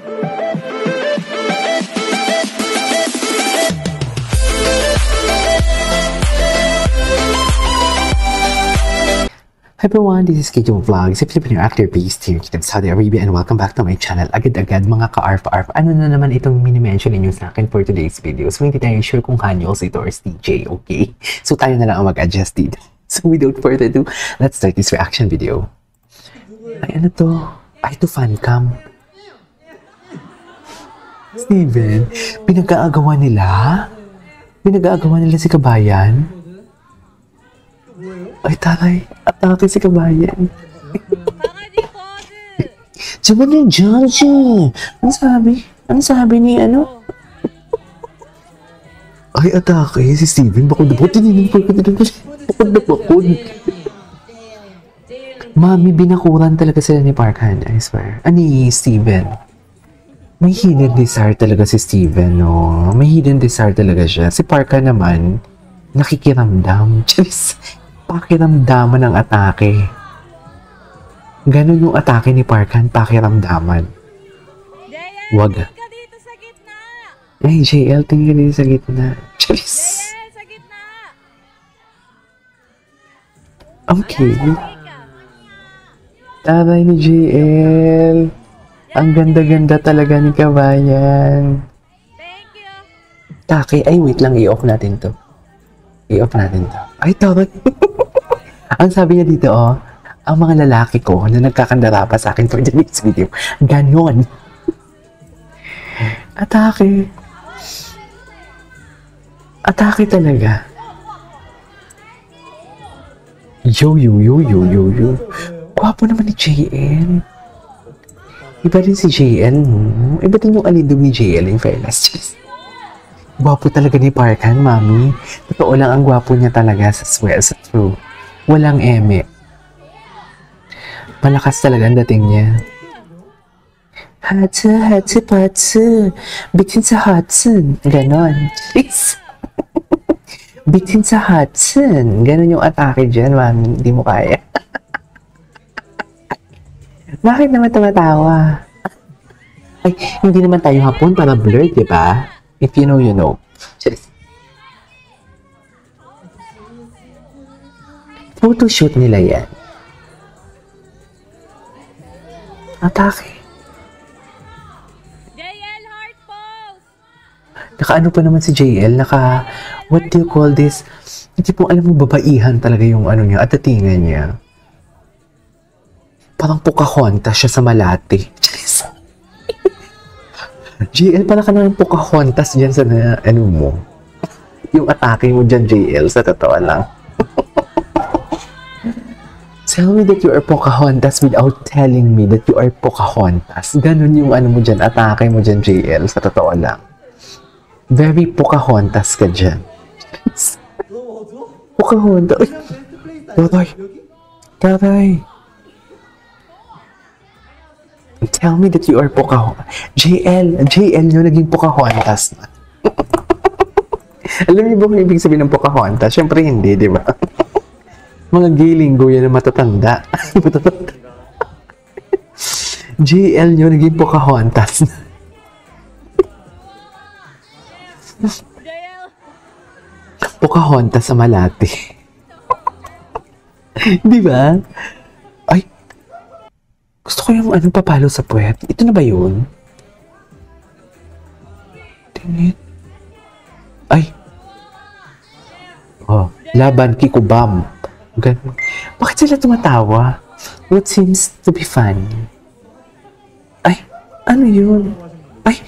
Hi everyone, this is Kejo Vlogs, a Filipino actor based here in Saudi Arabia, and welcome back to my channel. Agad-agad mga ka-ARF-ARF, ano na naman itong mini-mention ninyo sa akin for today's video? So hindi tayo sure kung Hanyos ito or TJ, okay? So tayo na lang ang mag-adjust dito. So without further ado, let's start this reaction video. Ay ano to? Ay ito fan cam. Steven, pinag-aagawan nila? Pinag-aagawan nila si Kabayan? Ay, taray. Atake si Kabayan. Diyan ba niya dyan siya? Ano sabi? Ano sabi ni ano? Ay, atake si Steven. Bakod na bakod. Bakod na bakod. Mami, binakuran talaga sila ni Parkhan. I swear. Ani, Steven. May hidden desire talaga si Steven, no? May hidden desire talaga siya. Si Parkhan naman, nakikiramdam. Charis. Pakiramdaman ng atake. Ganon yung atake ni Parkhan, pakiramdaman. Wag. JL, ka dito sa gitna! Ay, JL, tingin dito sa gitna. Charis! JL, sa gitna! Okay. Taray ni JL. Ang ganda-ganda talaga ni Kabayan. Thank you! Atake, ay wait lang, i-off natin to. I-off natin to. Ay, tawag. Ang sabi niya dito, oh, ang mga lalaki ko na nagkakandara pa sa akin for the next video, ganon. Atake. Atake talaga. Yo. Gwapo naman ni JL. Iba din si JL, no? Iba din yung alindog ni JL in fairness. Gwapo talaga ni Parkhan, mami. Totoo lang ang gwapo niya talaga sa swear, sa true. Walang eme. Malakas talaga ang dating niya. Hatsu, patsu. Bitin sa Hudson. Ganon. Jeez. Bitin sa Hudson. Ganon yung atake dyan, mami. Hindi mo kaya. Bakit naman tumatawa? Ay, hindi naman tayo hapon para blurred, di ba? If you know, you know. Cheers. Photoshoot nila yan. Atake. JL, heart pose! Naka-ano pa naman si JL? What do you call this? Hindi po alam mo, babaihan talaga yung ano niya at datingan niya. Parang Pocahontas siya sa Malate. Cheers. JL, pala ka naman Pocahontas dyan sa ano mo. Yung atake mo dyan, JL, sa totoo lang. Tell me that you are Pocahontas without telling me that you are Pocahontas. Ganun yung ano mo dyan, atake mo dyan, JL, sa totoo lang. Very Pocahontas ka dyan. Pocahontas. Taray. Tell me that you are Pocahontas. JL nyo naging Pocahontas na. Alam niyo ba kung ibig sabihin ng Pocahontas? Siyempre hindi, di ba? Mga gay-linggo yan na matatanda. JL nyo naging Pocahontas na. JL! Pocahontas sa Malate. Di ba? Ay, gusto ko yung ano papalo sa puwet. Ito na ba yun? Tingit. Ay. Oh, laban Kikubam. Ganun. Bakit sila tumatawa? What seems to be fun? Ay, ano yun? Ay,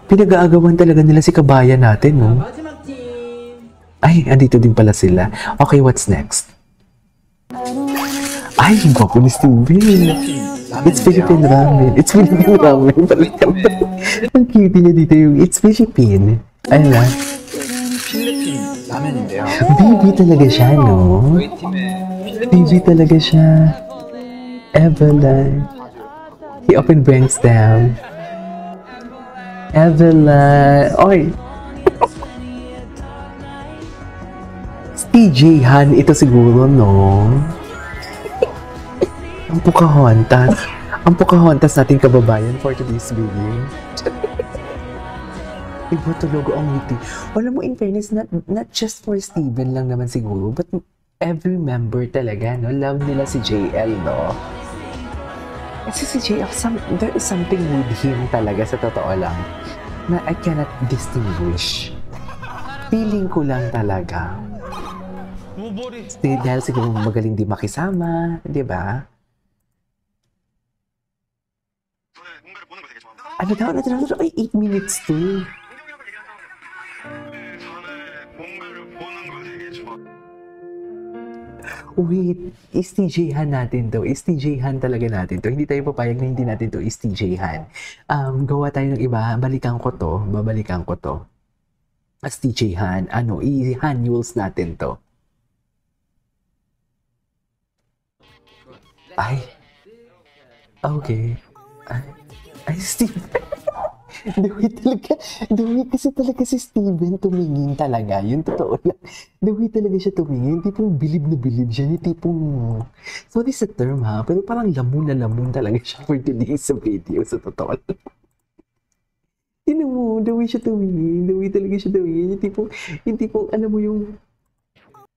pinag-aagawan talaga nila si Kabayan natin, no? Ay, andito din pala sila. Okay, what's next? Ay, gwapo ni Steven. It's Philippine ramen. It's Philippine ramen. Ang cute niya dito yung It's Philippine. Ano na? Baby talaga siya, no? Baby talaga siya. Evelyn. He often brings down. Evelyn. Oy! TJ Han, ito siguro, no? Ang Pocahontas. Ang Pocahontas nating kababayan for today's video. Iba talaga ang ngiti. Alam mo, in fairness, not just for Steven lang naman siguro, but every member talaga, no? Love nila si JL, no? Kasi si JL, there is something with him talaga, sa totoo lang, na I cannot distinguish. Feeling ko lang talaga. Dahil siguro magaling di makisama, di ba? Ano daw? Ay, 8 minutes to. Wait, STJ-han natin to. STJ-han talaga natin to. Hindi tayo papayag na hindi natin to STJ-han. Gawa tayo ng iba. Babalikan ko to. STJ-han. I-Hanyuls natin to. Ay. Okay. Ay, Steve. The way kasi talaga si Steven tumingin talaga. Yun, totoo lang. The way talaga siya tumingin. Tipong bilib na bilib siya. Yung tipong, so this is a term ha, pero parang lamun na lamun talaga siya for today's video. Sa totoo lang. Tinan mo, the way siya tumingin. The way talaga siya tumingin. Yung tipong, alam mo yung,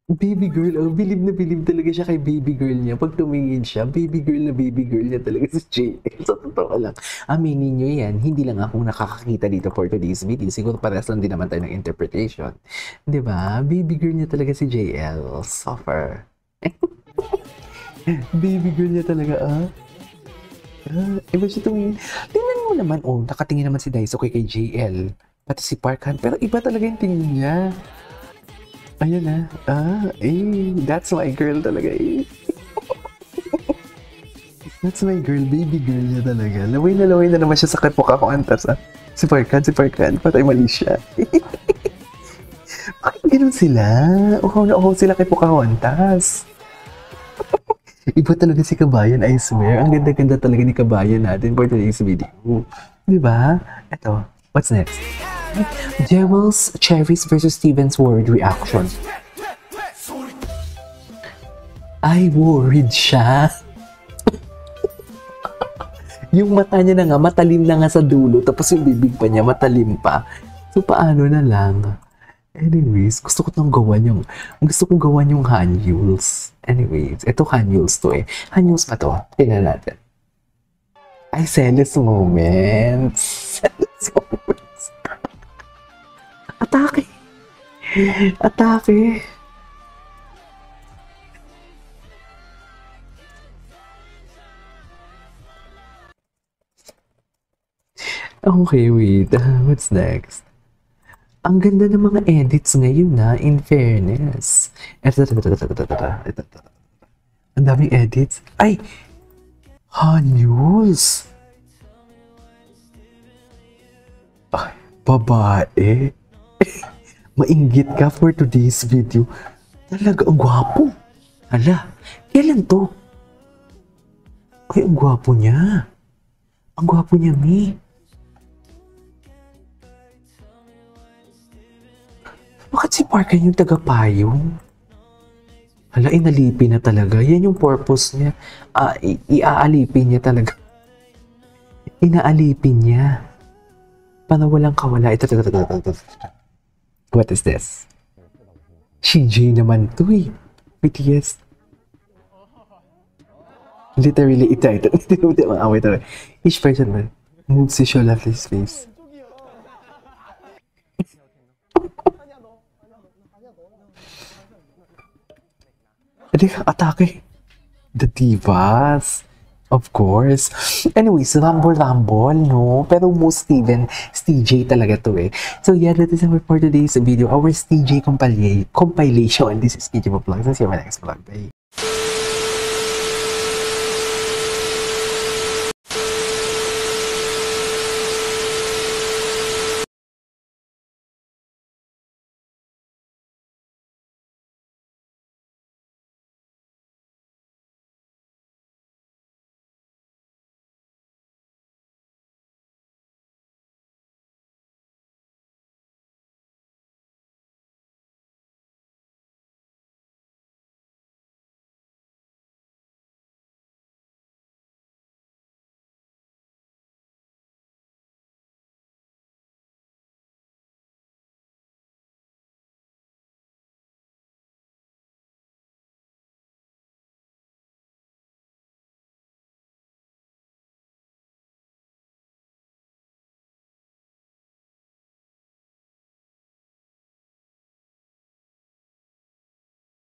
baby girl, bilib na bilib talaga siya kay baby girl niya. Pag tumingin siya, baby girl niya talaga si JL. So, totoo lang. Aminin nyo yan, hindi lang ako nakakakita dito for today's video. Siguro parehas lang din naman tayo ng interpretation. Diba? Baby girl niya talaga si JL. Suffer. Baby girl niya talaga, iba siya tumingin. Tingnan mo naman, nakatingin naman si Daisuke kay JL. Pati si Parkhan. Pero iba talaga yung tingin niya. Ayan na. That's my girl talaga That's my girl, baby girl niya talaga. Laway na naman siya sa kay Pocahontas, Si Parkhan. Patay mali siya. Bakit ganun sila? Uhaw na uhaw sila kay Pocahontas. Iba talaga si Kabayan, I swear. Ang ganda-ganda talaga ni Kabayan natin for today's video. Diba? Eto, what's next? Jewel's Cherries versus Steven's worried reaction. Ay, worried siya. Yung mata niya na nga, matalim na nga sa dulo, tapos yung bibig pa niya, matalim pa. So, paano na lang? Anyways, gusto kong gawan yung Hanyuls. Anyways, ito Hanyuls to eh. Hanyuls pa to. Tingnan natin. Ay, seles moments. Seles moments. Atake. Okay, wait. What's next? Ang ganda ng mga edits ngayon in fairness. Ang daming edits. Ay! Hanyuls! Ay, babae. Mainggit ka for today's video. Talaga, ang gwapo. Hala, kailan to? Ay, ang gwapo niya. Ang gwapo niya, Mi. Bakit si Parker yung tagapayong? Hala, inalipin na talaga. Yan yung purpose niya. Iaalipin niya talaga. Inaalipin niya. Para walang kawala. Ito. What is this? CJ naman to eh. BTS. Literally, ito. Wait. Each person man moves to show lovely space. Atake. The divas. Of course. Anyways, Rumble, no? Pero most Steven, STJ talaga to eh. So yeah, that is our for today's video. Our STJ compilation. This is KJ Vlogs. See you in my next vlog. Bye.